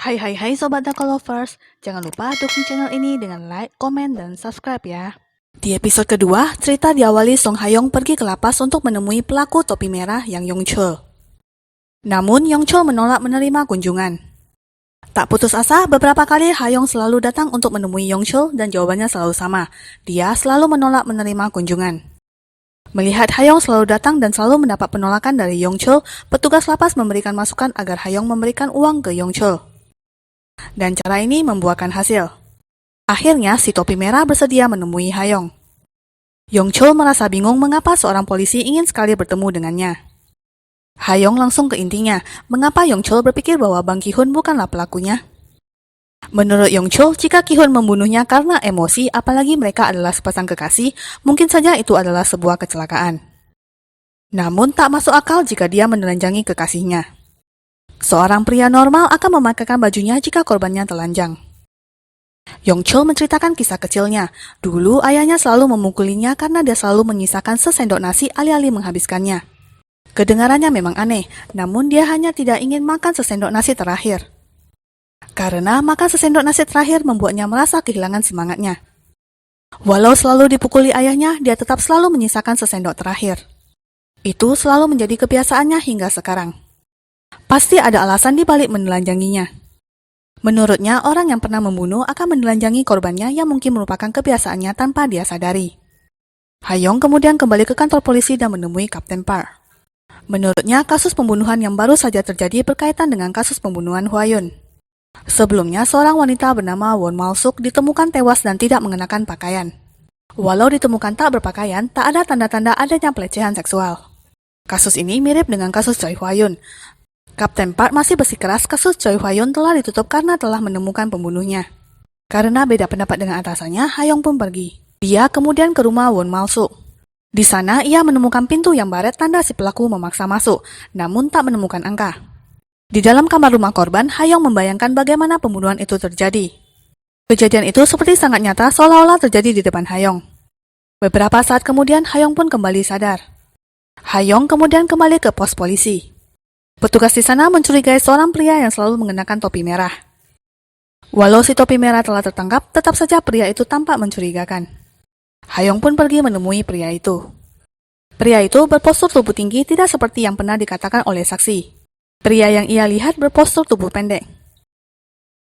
Hai Sobat Dako Lovers, jangan lupa dukung channel ini dengan like, komen, dan subscribe ya. Di episode kedua, cerita diawali Song Ha-young pergi ke lapas untuk menemui pelaku topi merah yang Yong-chul. Namun Yong-chul menolak menerima kunjungan. Tak putus asa, beberapa kali Ha-young selalu datang untuk menemui Yong-chul dan jawabannya selalu sama. Dia selalu menolak menerima kunjungan. Melihat Ha-young selalu datang dan selalu mendapat penolakan dari Yong-chul, petugas lapas memberikan masukan agar Ha-young memberikan uang ke Yong-chul. Dan cara ini membuahkan hasil. Akhirnya, si topi merah bersedia menemui Ha-young. Yong-chul merasa bingung mengapa seorang polisi ingin sekali bertemu dengannya. Ha-young langsung ke intinya, mengapa Yong-chul berpikir bahwa Bang Ki-hun bukanlah pelakunya. Menurut Yong-chul, jika Ki-hun membunuhnya karena emosi, apalagi mereka adalah sepasang kekasih, mungkin saja itu adalah sebuah kecelakaan. Namun tak masuk akal jika dia menelanjangi kekasihnya. Seorang pria normal akan memakaikan bajunya jika korbannya telanjang. Yong-chul menceritakan kisah kecilnya. Dulu ayahnya selalu memukulinya karena dia selalu menyisakan sesendok nasi alih-alih menghabiskannya. Kedengarannya memang aneh, namun dia hanya tidak ingin makan sesendok nasi terakhir. Karena makan sesendok nasi terakhir membuatnya merasa kehilangan semangatnya. Walau selalu dipukuli ayahnya, dia tetap selalu menyisakan sesendok terakhir. Itu selalu menjadi kebiasaannya hingga sekarang. Pasti ada alasan di balik menelanjanginya. Menurutnya, orang yang pernah membunuh akan menelanjangi korbannya yang mungkin merupakan kebiasaannya tanpa dia sadari. Ha-young kemudian kembali ke kantor polisi dan menemui Kapten Park. Menurutnya, kasus pembunuhan yang baru saja terjadi berkaitan dengan kasus pembunuhan Hwa-yoon. Sebelumnya, seorang wanita bernama Won Mal-suk ditemukan tewas dan tidak mengenakan pakaian. Walau ditemukan tak berpakaian, tak ada tanda-tanda adanya pelecehan seksual. Kasus ini mirip dengan kasus Choi Hwa-yoon. Kapten Park masih bersikeras kasus Choi Hwa-yoon telah ditutup karena telah menemukan pembunuhnya. Karena beda pendapat dengan atasannya, Ha-young pun pergi. Dia kemudian ke rumah Won Mal-suk. Di sana, ia menemukan pintu yang baret tanda si pelaku memaksa masuk, namun tak menemukan angka. Di dalam kamar rumah korban, Ha-young membayangkan bagaimana pembunuhan itu terjadi. Kejadian itu seperti sangat nyata seolah-olah terjadi di depan Ha-young. Beberapa saat kemudian, Ha-young pun kembali sadar. Ha-young kemudian kembali ke pos polisi. Petugas di sana mencurigai seorang pria yang selalu mengenakan topi merah. Walau si topi merah telah tertangkap, tetap saja pria itu tampak mencurigakan. Ha-young pun pergi menemui pria itu. Pria itu berpostur tubuh tinggi tidak seperti yang pernah dikatakan oleh saksi. Pria yang ia lihat berpostur tubuh pendek.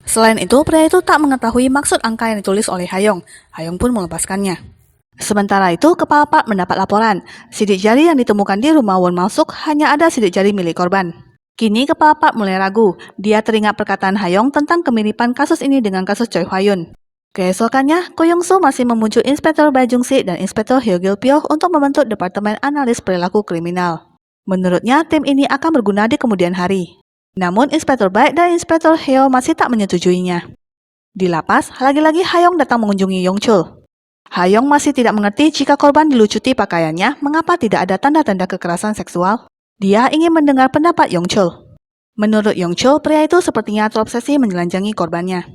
Selain itu, pria itu tak mengetahui maksud angka yang ditulis oleh Ha-young. Ha-young pun melepaskannya. Sementara itu, Kepala Park mendapat laporan. Sidik jari yang ditemukan di rumah Won Mal-suk hanya ada sidik jari milik korban. Kini Kepala Park mulai ragu. Dia teringat perkataan Ha-young tentang kemiripan kasus ini dengan kasus Choi Hwa-yoon. Keesokannya, Ko Young-soo masih memujuk Inspektur Bae Jung-sik dan Inspektur Hyo Gil-pyo untuk membentuk Departemen Analis Perilaku Kriminal. Menurutnya, tim ini akan berguna di kemudian hari. Namun, Inspektur Bae dan Inspektur Hyo masih tak menyetujuinya. Di lapas, lagi-lagi Ha-young datang mengunjungi Yong-chul. Ha-young masih tidak mengerti jika korban dilucuti pakaiannya, mengapa tidak ada tanda-tanda kekerasan seksual. Dia ingin mendengar pendapat Yong-chul. Menurut Yong-chul, pria itu sepertinya terobsesi menelanjangi korbannya.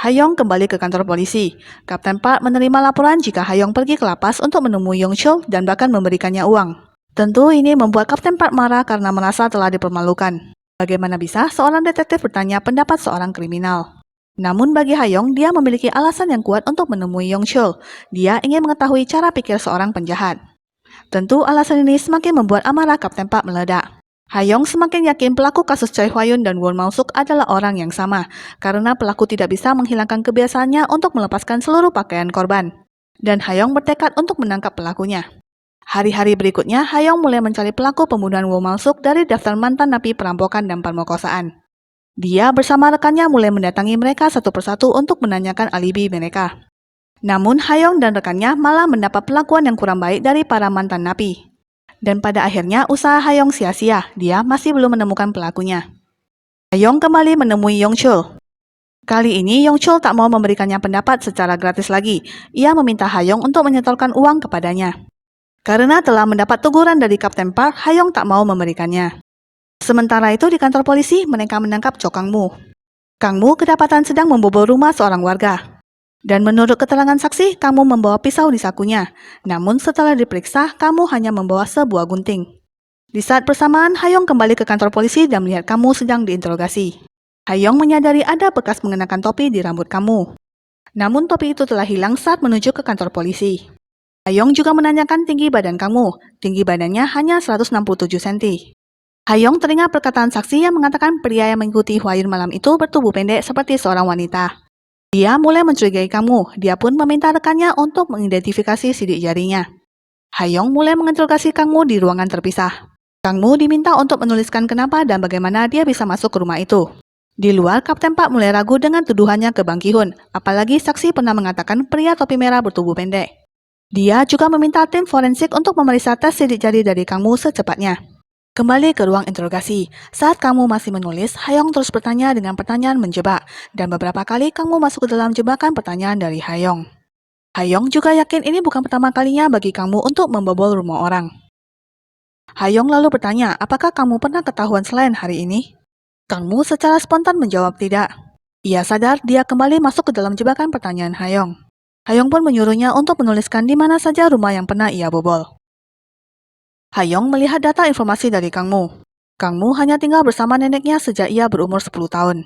Ha-young kembali ke kantor polisi. Kapten Park menerima laporan jika Ha-young pergi ke lapas untuk menemui Yong-chul dan bahkan memberikannya uang. Tentu ini membuat Kapten Park marah karena merasa telah dipermalukan. Bagaimana bisa seorang detektif bertanya pendapat seorang kriminal? Namun bagi Ha-young, dia memiliki alasan yang kuat untuk menemui Yong-chul. Dia ingin mengetahui cara pikir seorang penjahat. Tentu alasan ini semakin membuat amarah Kapten Park meledak. Ha-young semakin yakin pelaku kasus Choi Hwa-yoon dan Won Mal-suk adalah orang yang sama, karena pelaku tidak bisa menghilangkan kebiasaannya untuk melepaskan seluruh pakaian korban. Dan Ha-young bertekad untuk menangkap pelakunya. Hari-hari berikutnya, Ha-young mulai mencari pelaku pembunuhan Won Mal-suk dari daftar mantan napi perampokan dan pemerkosaan. Dia bersama rekannya mulai mendatangi mereka satu persatu untuk menanyakan alibi mereka. Namun Ha-young dan rekannya malah mendapat perlakuan yang kurang baik dari para mantan napi. Dan pada akhirnya usaha Ha-young sia-sia, dia masih belum menemukan pelakunya. Ha-young kembali menemui Yong-chul. Kali ini Yong-chul tak mau memberikannya pendapat secara gratis lagi. Ia meminta Ha-young untuk menyetorkan uang kepadanya. Karena telah mendapat teguran dari Kapten Park, Ha-young tak mau memberikannya. Sementara itu di kantor polisi, mereka menangkap Cho Kang-mu. Kang-mu kedapatan sedang membobol rumah seorang warga. Dan menurut keterangan saksi, Kang-mu membawa pisau di sakunya. Namun setelah diperiksa, Kang-mu hanya membawa sebuah gunting. Di saat bersamaan, Ha-young kembali ke kantor polisi dan melihat Kang-mu sedang diinterogasi. Hayong menyadari ada bekas mengenakan topi di rambut kamu. Namun topi itu telah hilang saat menuju ke kantor polisi. Hayong juga menanyakan tinggi badan kamu. Tinggi badannya hanya 167 cm. Hayong teringat perkataan saksi yang mengatakan pria yang mengikuti Hwayun malam itu bertubuh pendek seperti seorang wanita. Dia mulai mencurigai kamu. Dia pun meminta rekannya untuk mengidentifikasi sidik jarinya. Hayong mulai menginterogasi kamu di ruangan terpisah. Kamu diminta untuk menuliskan kenapa dan bagaimana dia bisa masuk ke rumah itu. Di luar, Kapten Pak mulai ragu dengan tuduhannya ke Bang Ki-hun, apalagi saksi pernah mengatakan pria topi merah bertubuh pendek. Dia juga meminta tim forensik untuk memeriksa tes sidik jari dari kamu secepatnya. Kembali ke ruang interogasi. Saat kamu masih menulis, Hayong terus bertanya dengan pertanyaan menjebak, dan beberapa kali kamu masuk ke dalam jebakan pertanyaan dari Hayong. Hayong juga yakin ini bukan pertama kalinya bagi kamu untuk membobol rumah orang. Hayong lalu bertanya, apakah kamu pernah ketahuan selain hari ini? Kamu secara spontan menjawab tidak. Ia sadar dia kembali masuk ke dalam jebakan pertanyaan Hayong. Hayong pun menyuruhnya untuk menuliskan di mana saja rumah yang pernah ia bobol. Hayong melihat data informasi dari Kangmu. Kangmu hanya tinggal bersama neneknya sejak ia berumur 10 tahun.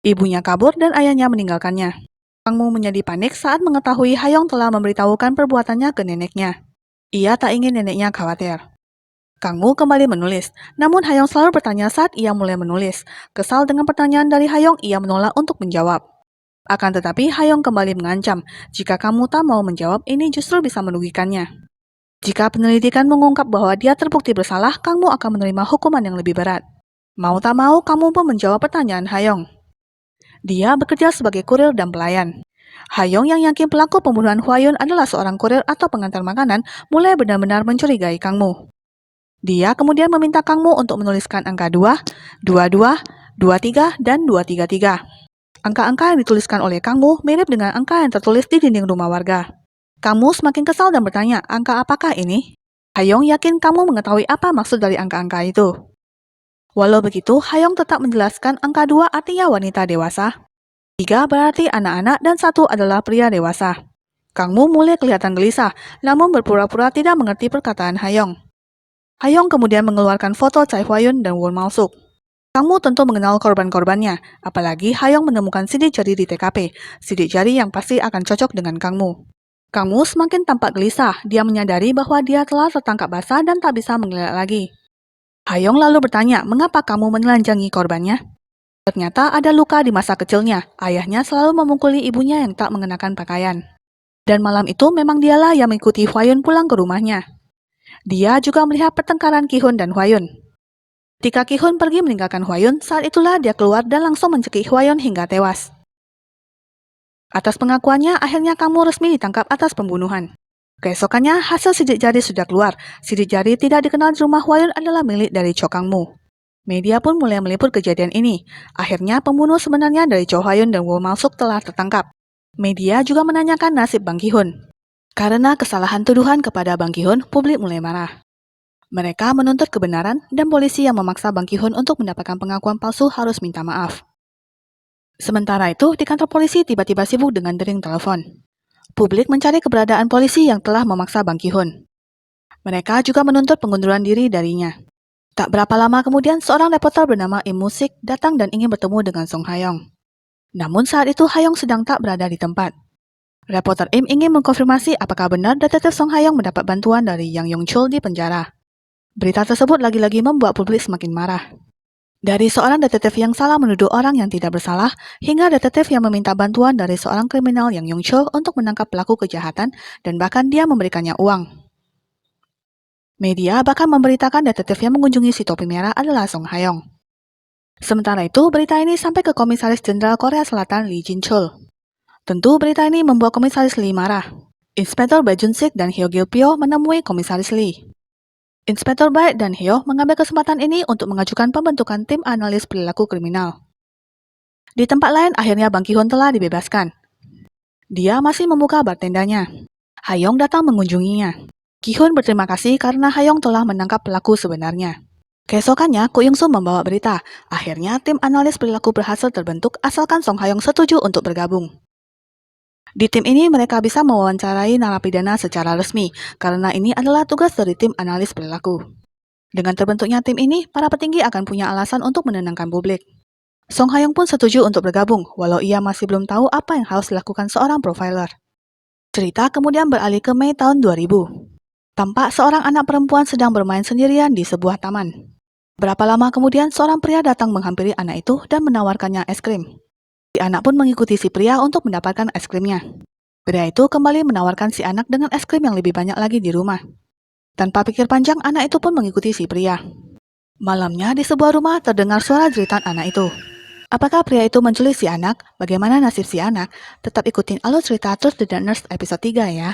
Ibunya kabur dan ayahnya meninggalkannya. Kangmu menjadi panik saat mengetahui Hayong telah memberitahukan perbuatannya ke neneknya. Ia tak ingin neneknya khawatir. Kangmu kembali menulis, namun Hayong selalu bertanya saat ia mulai menulis. Kesal dengan pertanyaan dari Hayong, ia menolak untuk menjawab. Akan tetapi Hayong kembali mengancam, jika kamu tak mau menjawab, ini justru bisa merugikannya. Jika penyelidikan mengungkap bahwa dia terbukti bersalah, kamu akan menerima hukuman yang lebih berat. Mau tak mau, kamu pun menjawab pertanyaan Hayong. Dia bekerja sebagai kurir dan pelayan. Hayong yang yakin pelaku pembunuhan Hwayun adalah seorang kurir atau pengantar makanan, mulai benar-benar mencurigai Kangmu. Dia kemudian meminta Kangmu untuk menuliskan angka 2, 22, 23, dan 233. Angka-angka yang dituliskan oleh Kangmu mirip dengan angka yang tertulis di dinding rumah warga. Kamu semakin kesal dan bertanya, angka apakah ini? Hayong yakin kamu mengetahui apa maksud dari angka-angka itu. Walau begitu, Hayong tetap menjelaskan angka 2 artinya wanita dewasa, 3 berarti anak-anak, dan 1 adalah pria dewasa. Kangmu mulai kelihatan gelisah, namun berpura-pura tidak mengerti perkataan Hayong. Hayong kemudian mengeluarkan foto Chai Hwayun dan Won Mal-suk. Kamu tentu mengenal korban-korbannya, apalagi Hayong menemukan sidik jari di TKP, sidik jari yang pasti akan cocok dengan Kangmu. Kangmu semakin tampak gelisah, dia menyadari bahwa dia telah tertangkap basah dan tak bisa mengelak lagi. Hayong lalu bertanya, mengapa kamu menelanjangi korbannya? Ternyata ada luka di masa kecilnya, ayahnya selalu memukuli ibunya yang tak mengenakan pakaian. Dan malam itu memang dialah yang mengikuti Hwayun pulang ke rumahnya. Dia juga melihat pertengkaran Ki-hun dan Hwayun. Ketika Ki-hun pergi meninggalkan Hwayun, saat itulah dia keluar dan langsung mencekik Hwayun hingga tewas. Atas pengakuannya, akhirnya kamu resmi ditangkap atas pembunuhan. Keesokannya, hasil sidik jari sudah keluar. Sidik jari tidak dikenal di rumah Hwayun adalah milik dari Cho Kangmu. Media pun mulai meliput kejadian ini. Akhirnya, pembunuh sebenarnya dari Cho Hwayun dan Won Mal-suk telah tertangkap. Media juga menanyakan nasib Bang Ki-hun. Karena kesalahan tuduhan kepada Bang Ki-hun, publik mulai marah. Mereka menuntut kebenaran dan polisi yang memaksa Bang Ki-hun untuk mendapatkan pengakuan palsu harus minta maaf. Sementara itu, di kantor polisi tiba-tiba sibuk dengan dering telepon. Publik mencari keberadaan polisi yang telah memaksa Bang Ki-hun. Mereka juga menuntut pengunduran diri darinya. Tak berapa lama kemudian, seorang reporter bernama Im Musik datang dan ingin bertemu dengan Song Hayong. Namun saat itu Hayong sedang tak berada di tempat. Reporter Im ingin mengkonfirmasi apakah benar detektif Song Hayong mendapat bantuan dari Yang Yong-chul di penjara. Berita tersebut lagi-lagi membuat publik semakin marah. Dari seorang detektif yang salah menuduh orang yang tidak bersalah, hingga detektif yang meminta bantuan dari seorang kriminal Yang Yong-chul untuk menangkap pelaku kejahatan dan bahkan dia memberikannya uang. Media bahkan memberitakan detektif yang mengunjungi si topi merah adalah Song Hayong. Sementara itu, berita ini sampai ke Komisaris Jenderal Korea Selatan Lee Jin-chul. Tentu berita ini membuat Komisaris Lee marah. Inspektur Bae Jun-sik dan Hyo Gil-pyo menemui Komisaris Lee. Inspektur Bae dan Hyo mengambil kesempatan ini untuk mengajukan pembentukan tim analis perilaku kriminal. Di tempat lain, akhirnya Bang Ki-hun telah dibebaskan. Dia masih membuka bartendanya. Hayong datang mengunjunginya. Ki-hun berterima kasih karena Hayong telah menangkap pelaku sebenarnya. Keesokannya, Ko Yung-soo membawa berita. Akhirnya, tim analis perilaku berhasil terbentuk asalkan Song Hayong setuju untuk bergabung. Di tim ini mereka bisa mewawancarai narapidana secara resmi, karena ini adalah tugas dari tim analis perilaku. Dengan terbentuknya tim ini, para petinggi akan punya alasan untuk menenangkan publik. Song Ha-young pun setuju untuk bergabung, walau ia masih belum tahu apa yang harus dilakukan seorang profiler. Cerita kemudian beralih ke Mei tahun 2000. Tampak seorang anak perempuan sedang bermain sendirian di sebuah taman. Berapa lama kemudian seorang pria datang menghampiri anak itu dan menawarkannya es krim. Si anak pun mengikuti si pria untuk mendapatkan es krimnya. Pria itu kembali menawarkan si anak dengan es krim yang lebih banyak lagi di rumah. Tanpa pikir panjang, anak itu pun mengikuti si pria. Malamnya di sebuah rumah terdengar suara jeritan anak itu. Apakah pria itu menculik si anak? Bagaimana nasib si anak? Tetap ikutin alur cerita Trust the Nurse episode 3 ya.